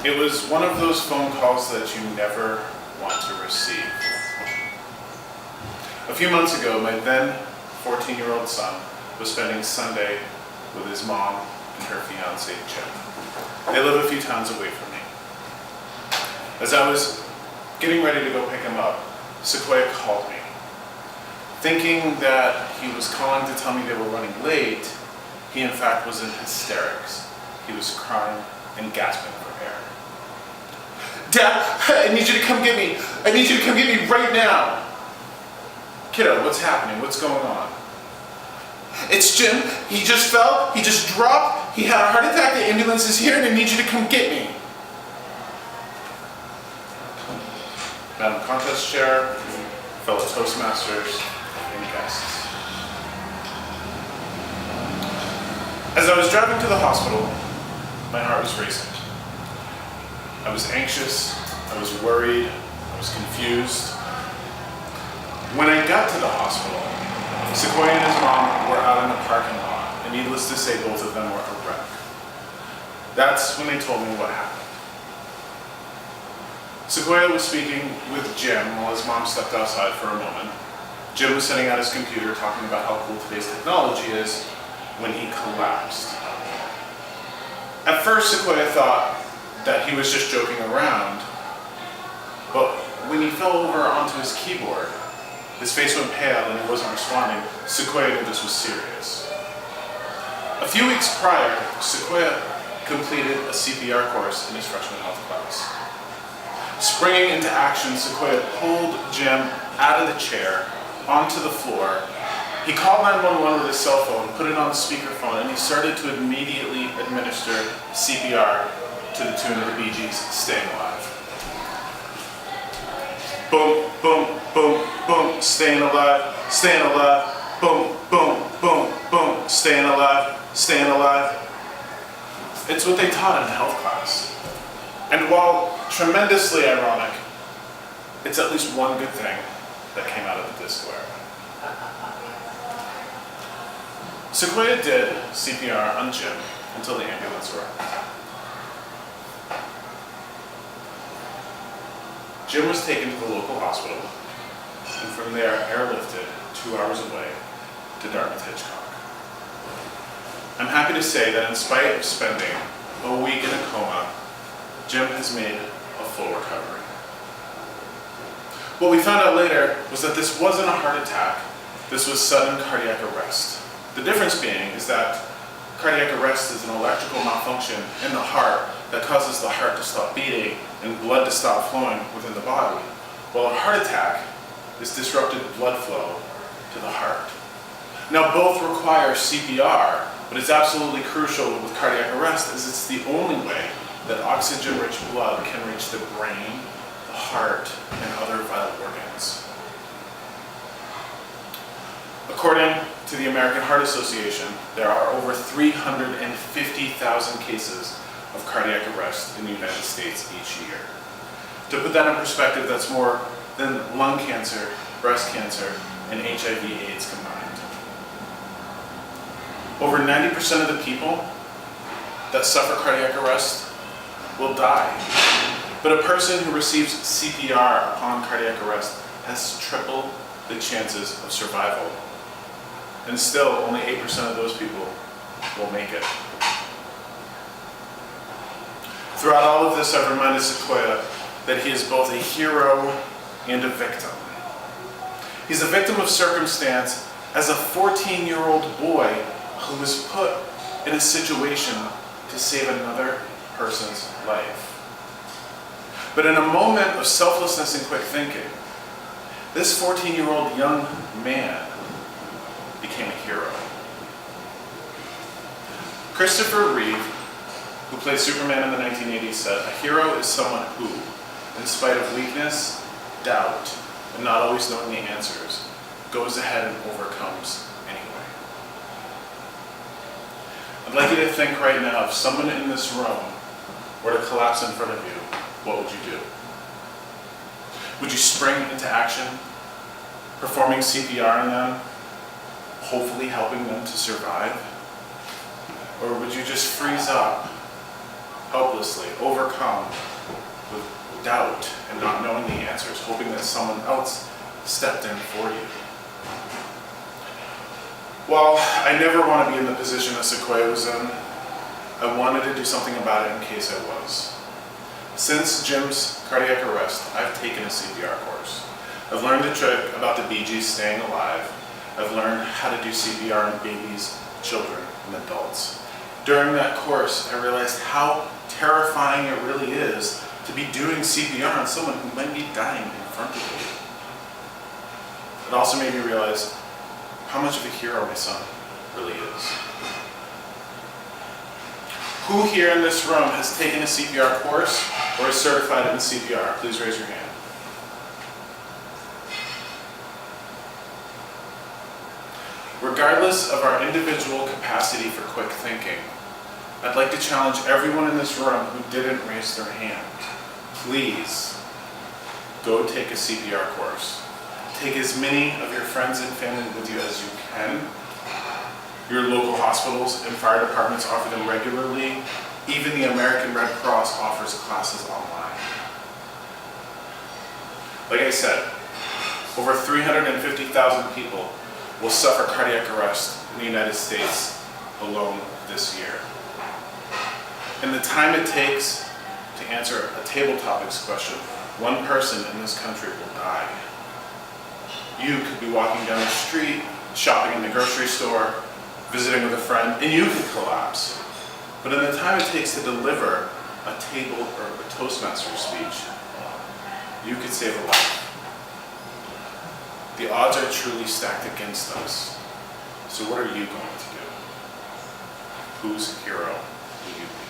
It was one of those phone calls that you never want to receive. A few months ago, my then 14-year-old son was spending Sunday with his mom and her fiancé, Jim. They live a few towns away from me. As I was getting ready to go pick him up, Sequoia called me. Thinking that he was calling to tell me they were running late, he in fact was in hysterics. He was crying and gasping for air. "Dad, I need you to come get me. I need you to come get me right now." "Kiddo, what's happening? What's going on?" "It's Jim. He just fell. He just dropped. He had a heart attack. The ambulance is here and I need you to come get me." Madam Contest Chair, fellow Toastmasters, and guests. As I was driving to the hospital, my heart was racing. I was anxious, I was worried, I was confused. When I got to the hospital, Sequoia and his mom were out in the parking lot, and needless to say, both of them were a wreck. That's when they told me what happened. Sequoia was speaking with Jim while his mom stepped outside for a moment. Jim was sitting at his computer talking about how cool today's technology is when he collapsed. At first, Sequoia thought that he was just joking around, but when he fell over onto his keyboard, his face went pale and he wasn't responding. Sequoia knew this was serious. A few weeks prior, Sequoia completed a CPR course in his freshman health class. Springing into action, Sequoia pulled Jim out of the chair onto the floor. He called 911 with his cell phone, put it on speakerphone, and he started to immediately administer CPR to the tune of the Bee Gees' "Staying Alive." Boom, boom, boom, boom, staying alive, boom, boom, boom, boom, staying alive, staying alive. It's what they taught in health class. And while tremendously ironic, it's at least one good thing that came out of the disco era. Sequoia did CPR on Jim until the ambulance arrived. Jim was taken to the local hospital, and from there airlifted 2 hours away to Dartmouth-Hitchcock. I'm happy to say that in spite of spending a week in a coma, Jim has made a full recovery. What we found out later was that this wasn't a heart attack, this was sudden cardiac arrest. The difference being is that cardiac arrest is an electrical malfunction in the heart that causes the heart to stop beating and blood to stop flowing within the body, while a heart attack is disrupted blood flow to the heart. Now both require CPR, but it's absolutely crucial with cardiac arrest as it's the only way that oxygen-rich blood can reach the brain, the heart, and other vital organs. According to the American Heart Association, there are over 350,000 cases of cardiac arrest in the United States each year. To put that in perspective, that's more than lung cancer, breast cancer, and HIV/AIDS combined. Over 90% of the people that suffer cardiac arrest will die. But a person who receives CPR upon cardiac arrest has triple the chances of survival. And still, only 8% of those people will make it. Throughout all of this, I've reminded Sequoia that he is both a hero and a victim. He's a victim of circumstance as a 14-year-old boy who was put in a situation to save another person's life. But in a moment of selflessness and quick thinking, this 14-year-old young man became a hero. Christopher Reeve, who played Superman in the 1980s, said, "A hero is someone who, in spite of weakness, doubt, and not always knowing the answers, goes ahead and overcomes anyway." I'd like you to think right now, if someone in this room were to collapse in front of you, what would you do? Would you spring into action, performing CPR on them, hopefully helping them to survive? Or would you just freeze up, helpless? helplessly overcome with doubt and not knowing the answers, hoping that someone else stepped in for you. Well, I never want to be in the position that Sequoia was in. I wanted to do something about it in case I was. Since Jim's cardiac arrest, I've taken a CPR course. I've learned the trick about the Bee Gees staying alive. I've learned how to do CPR on babies, children, and adults. During that course, I realized how terrifying it really is to be doing CPR on someone who might be dying in front of you. It also made me realize how much of a hero my son really is. Who here in this room has taken a CPR course or is certified in CPR? Please raise your hand. Regardless of our individual capacity for quick thinking, I'd like to challenge everyone in this room who didn't raise their hand. Please, go take a CPR course. Take as many of your friends and family with you as you can. Your local hospitals and fire departments offer them regularly. Even the American Red Cross offers classes online. Like I said, over 350,000 people will suffer cardiac arrest in the United States alone this year. In the time it takes to answer a table topics question, one person in this country will die. You could be walking down the street, shopping in the grocery store, visiting with a friend, and you could collapse. But in the time it takes to deliver a table or a Toastmasters speech, you could save a life. The odds are truly stacked against us. So what are you going to do? Whose hero will you be?